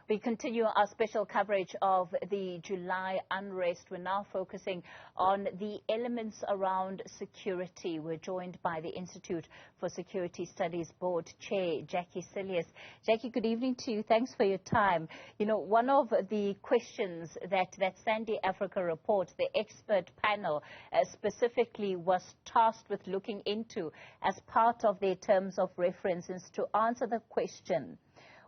We continue our special coverage of the July unrest. We're now focusing on the elements around security. We're joined by the Institute for Security Studies Board Chair, Jakkie Cilliers. Jakkie, good evening to you. Thanks for your time. You know, one of the questions that Sandy Africa report, the expert panel specifically was tasked with looking into as part of their terms of reference is to answer the question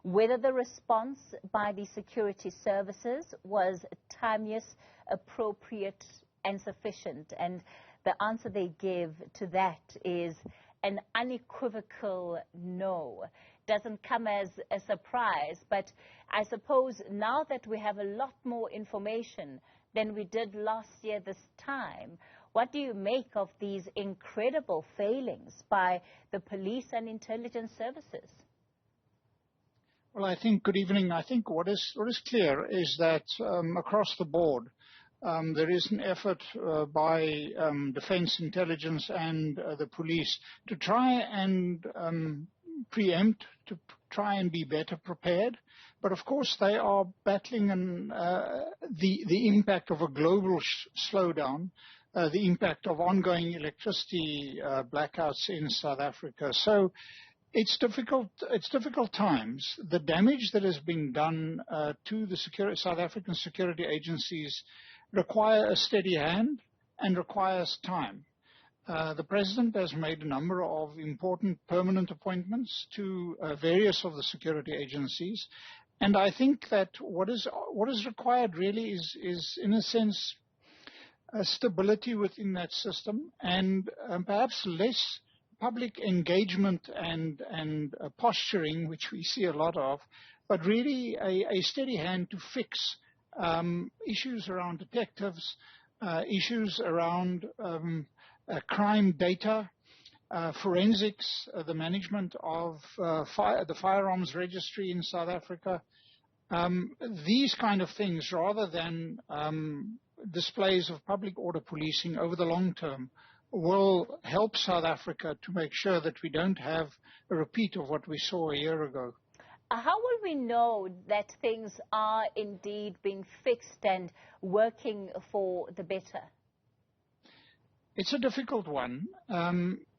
whether the response by the security services was timeous, appropriate and sufficient. And the answer they give to that is an unequivocal no. Doesn't come as a surprise, but I suppose now that we have a lot more information than we did last year this time, what do you make of these incredible failings by the police and intelligence services? Well, I think, good evening. I think what is clear is that across the board, there is an effort by defense intelligence and the police to try and preempt, to try and be better prepared. But of course, they are battling the impact of a global slowdown, the impact of ongoing electricity blackouts in South Africa. So it's difficult times. The damage that has been done to the South African security agencies require a steady hand and requires time. The President has made a number of important permanent appointments to various of the security agencies. And I think that what is required really is in a sense, stability within that system and perhaps less public engagement and posturing, which we see a lot of, but really a steady hand to fix issues around detectives, issues around crime data, forensics, the management of the firearms registry in South Africa, these kind of things, rather than displays of public order policing over the long term, will help South Africa to make sure that we don't have a repeat of what we saw a year ago. How will we know that things are indeed being fixed and working for the better? It's a difficult one.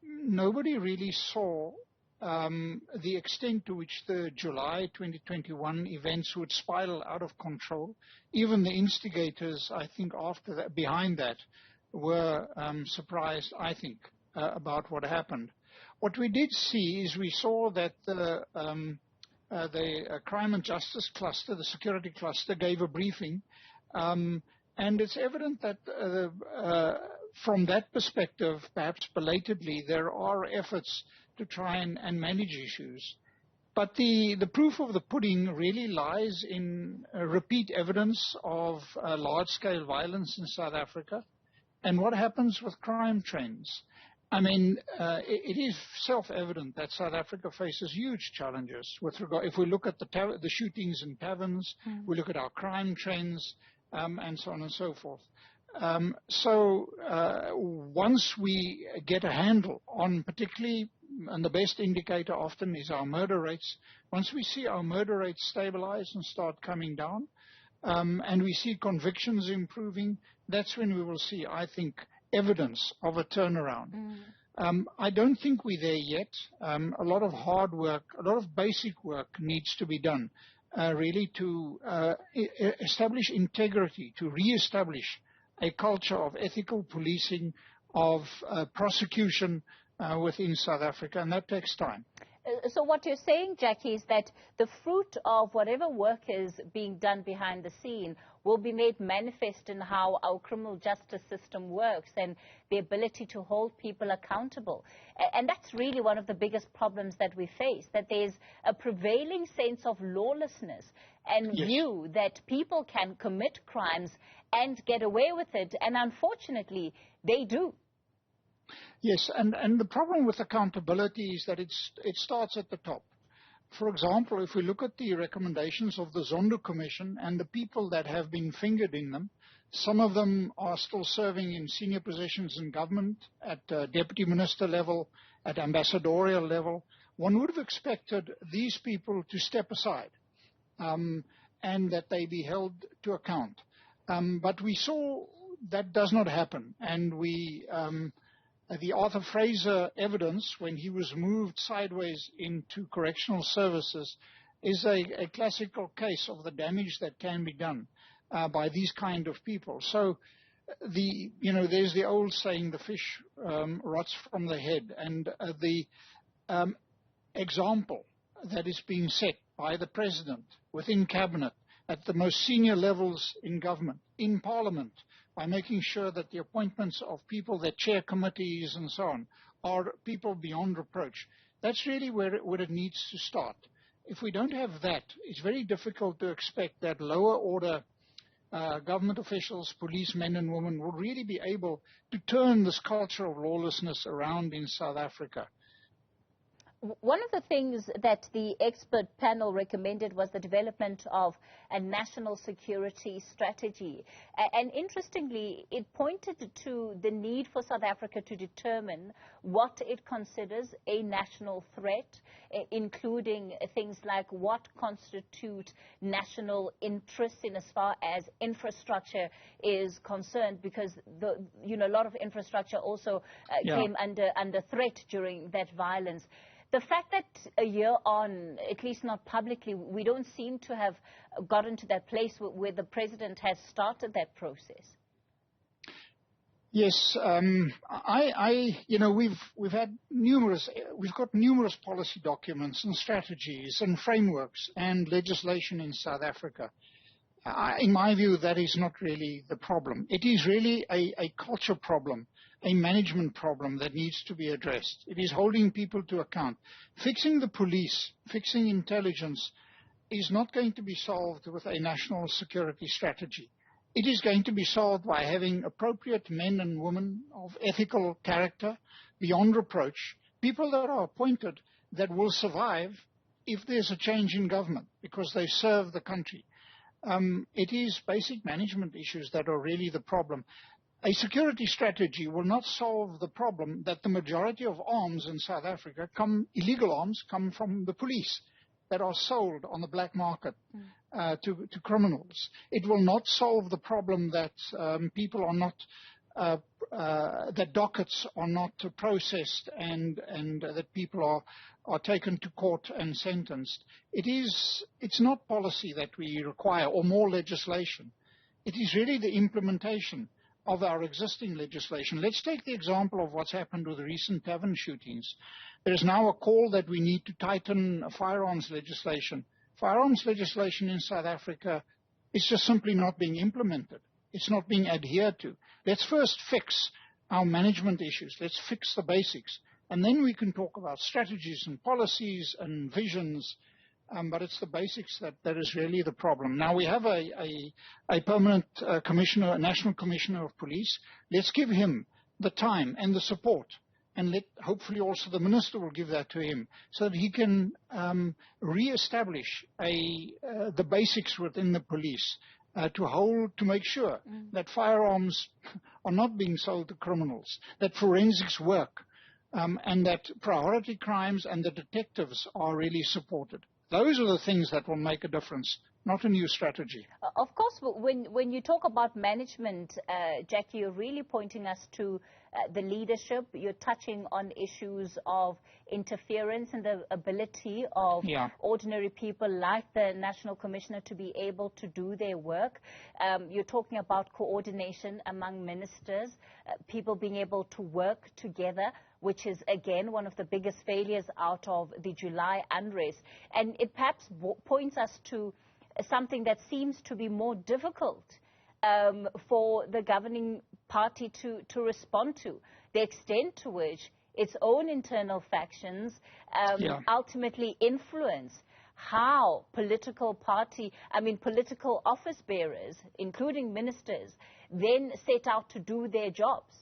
Nobody really saw the extent to which the July 2021 events would spiral out of control. Even the instigators, I think, after that, behind that, were surprised, I think, about what happened. What we did see is we saw that the Crime and Justice Cluster, the security cluster, gave a briefing, and it's evident that from that perspective, perhaps belatedly, there are efforts to try and manage issues. But the proof of the pudding really lies in repeat evidence of large-scale violence in South Africa. And what happens with crime trends? I mean, it is self-evident that South Africa faces huge challenges with regard. If we look at the shootings in taverns, we look at our crime trends, and so on and so forth. Once we get a handle on particularly, and the best indicator often is our murder rates, once we see our murder rates stabilize and start coming down, and we see convictions improving, that's when we will see, I think, evidence of a turnaround. I don't think we're there yet. A lot of hard work, a lot of basic work needs to be done, really to establish integrity, to reestablish a culture of ethical policing, of prosecution within South Africa, and that takes time. So what you're saying, Jakkie, is that the fruit of whatever work is being done behind the scene will be made manifest in how our criminal justice system works and the ability to hold people accountable. And that's really one of the biggest problems that we face, that there's a prevailing sense of lawlessness and view that people can commit crimes and get away with it. And unfortunately, they do. Yes, and the problem with accountability is that it starts at the top. For example, if we look at the recommendations of the Zondo Commission and the people that have been fingered in them, some of them are still serving in senior positions in government, at deputy minister level, at ambassadorial level. One would have expected these people to step aside and that they be held to account. But we saw that does not happen, and the Arthur Fraser evidence, when he was moved sideways into correctional services, is a classical case of the damage that can be done by these kind of people. So there's the old saying, the fish rots from the head, and the example that is being set by the President within Cabinet, at the most senior levels in government, in Parliament, by making sure that the appointments of people that chair committees and so on are people beyond reproach. That's really where it needs to start. If we don't have that, it's very difficult to expect that lower order government officials, policemen and women, will really be able to turn this culture of lawlessness around in South Africa. One of the things that the expert panel recommended was the development of a national security strategy. And interestingly, it pointed to the need for South Africa to determine what it considers a national threat, including things like what constitute national interest in as far as infrastructure is concerned, because a lot of infrastructure also came under threat during that violence. The fact that a year on, at least not publicly, we don't seem to have gotten to that place where the President has started that process. Yes, we've got numerous policy documents and strategies and frameworks and legislation in South Africa. In my view, that is not really the problem. It is really a culture problem, a management problem that needs to be addressed. It is holding people to account. Fixing the police, fixing intelligence is not going to be solved with a national security strategy. It is going to be solved by having appropriate men and women of ethical character, beyond reproach, people that are appointed that will survive if there's a change in government because they serve the country. It is basic management issues that are really the problem. A security strategy will not solve the problem that the majority of arms in South Africa, illegal arms, come from the police that are sold on the black market to criminals. It will not solve the problem that people are not, that dockets are not processed and that people are taken to court and sentenced. It's not policy that we require or more legislation. It is really the implementation of our existing legislation. Let's take the example of what's happened with the recent tavern shootings. There is now a call that we need to tighten firearms legislation. Firearms legislation in South Africa is just simply not being implemented. It's not being adhered to. Let's first fix our management issues. Let's fix the basics. And then we can talk about strategies and policies and visions. But it's the basics that is really the problem. Now we have a permanent commissioner, a national commissioner of police. Let's give him the time and the support, and hopefully also the minister will give that to him, so that he can re-establish the basics within the police to make sure that firearms are not being sold to criminals, that forensics work, and that priority crimes and the detectives are really supported. Those are the things that will make a difference, not a new strategy. Of course, when you talk about management, Jackie, you're really pointing us to the leadership. You're touching on issues of interference and the ability of ordinary people like the National Commissioner to be able to do their work. You're talking about coordination among ministers, people being able to work together, which is, again, one of the biggest failures out of the July unrest. And it perhaps points us to something that seems to be more difficult for the governing party to respond to, the extent to which its own internal factions ultimately influence how political office bearers, including ministers, then set out to do their jobs.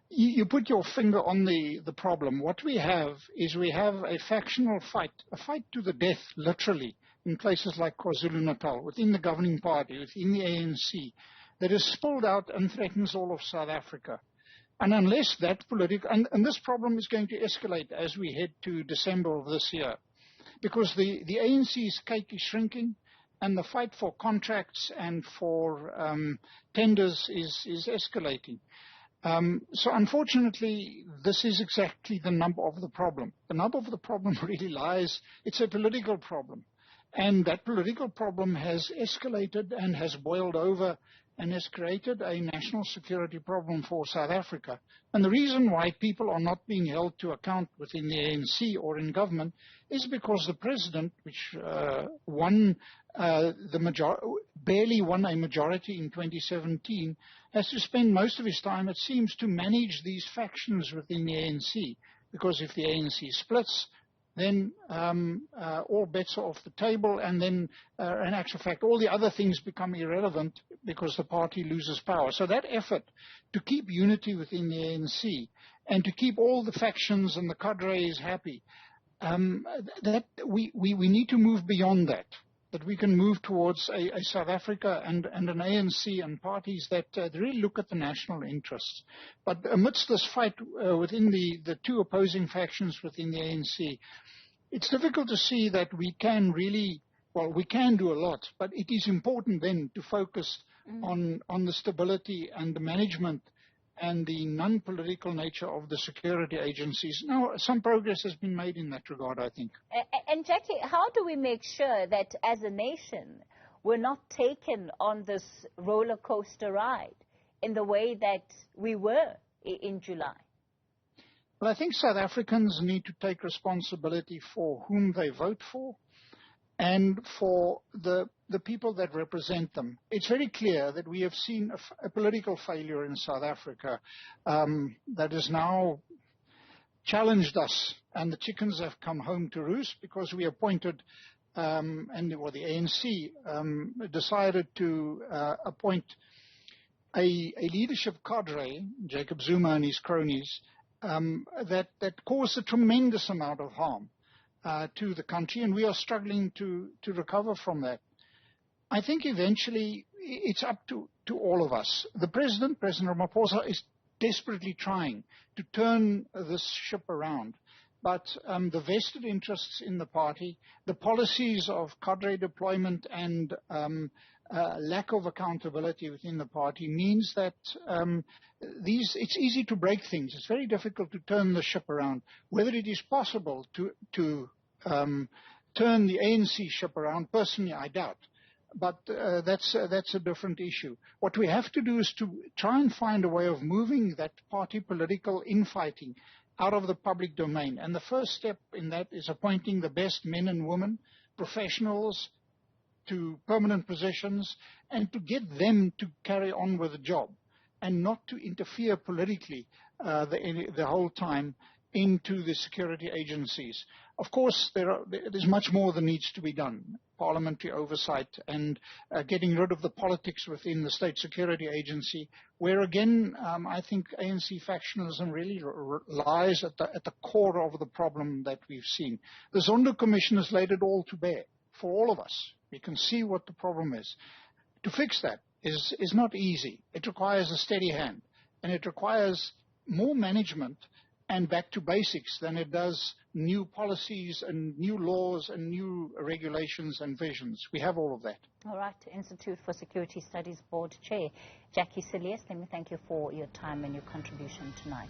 You put your finger on the problem. What we have is a factional fight, a fight to the death, literally, in places like KwaZulu-Natal, within the governing party, within the ANC, that is spilled out and threatens all of South Africa. And unless that and this problem is going to escalate as we head to December of this year, because the ANC's cake is shrinking, and the fight for contracts and for tenders is escalating. So unfortunately, this is exactly the nub of the problem. The nub of the problem really lies, it's a political problem. And that political problem has escalated and has boiled over and has created a national security problem for South Africa. And the reason why people are not being held to account within the ANC or in government is because the president, which barely won a majority in 2017, has to spend most of his time, it seems, to manage these factions within the ANC. Because if the ANC splits, then all bets are off the table, and then, in actual fact, all the other things become irrelevant because the party loses power. So that effort to keep unity within the ANC and to keep all the factions and the cadres happy, that we need to move beyond that. That we can move towards a South Africa and an ANC and parties that really look at the national interests. But amidst this fight within the two opposing factions within the ANC, it's difficult to see that we can really, well, we can do a lot, but it is important then to focus on the stability and the management and the non-political nature of the security agencies. Now, some progress has been made in that regard, I think. And Jackie, how do we make sure that as a nation we're not taken on this roller coaster ride in the way that we were in July? Well, I think South Africans need to take responsibility for whom they vote for and for the people that represent them. It's very clear that we have seen a political failure in South Africa that has now challenged us, and the chickens have come home to roost because we appointed, the ANC decided to appoint a leadership cadre, Jacob Zuma and his cronies, that caused a tremendous amount of harm to the country, and we are struggling to recover from that. I think eventually it's up to all of us. The President Ramaphosa, is desperately trying to turn this ship around. But the vested interests in the party, the policies of cadre deployment and lack of accountability within the party means that it's easy to break things. It's very difficult to turn the ship around. Whether it is possible to turn the ANC ship around, personally, I doubt. But that's a different issue. What we have to do is to try and find a way of moving that party political infighting out of the public domain. And the first step in that is appointing the best men and women, professionals, to permanent positions, and to get them to carry on with the job and not to interfere politically the whole time into the security agencies. Of course, there's much more that needs to be done. Parliamentary oversight and getting rid of the politics within the State Security Agency, where again, I think ANC factionalism really lies at the core of the problem that we've seen. The Zondo Commission has laid it all to bear for all of us. We can see what the problem is. To fix that is not easy. It requires a steady hand, and it requires more management and back to basics than it does new policies and new laws and new regulations and visions. We have all of that. All right. Institute for Security Studies Board Chair Jakkie Cilliers, let me thank you for your time and your contribution tonight.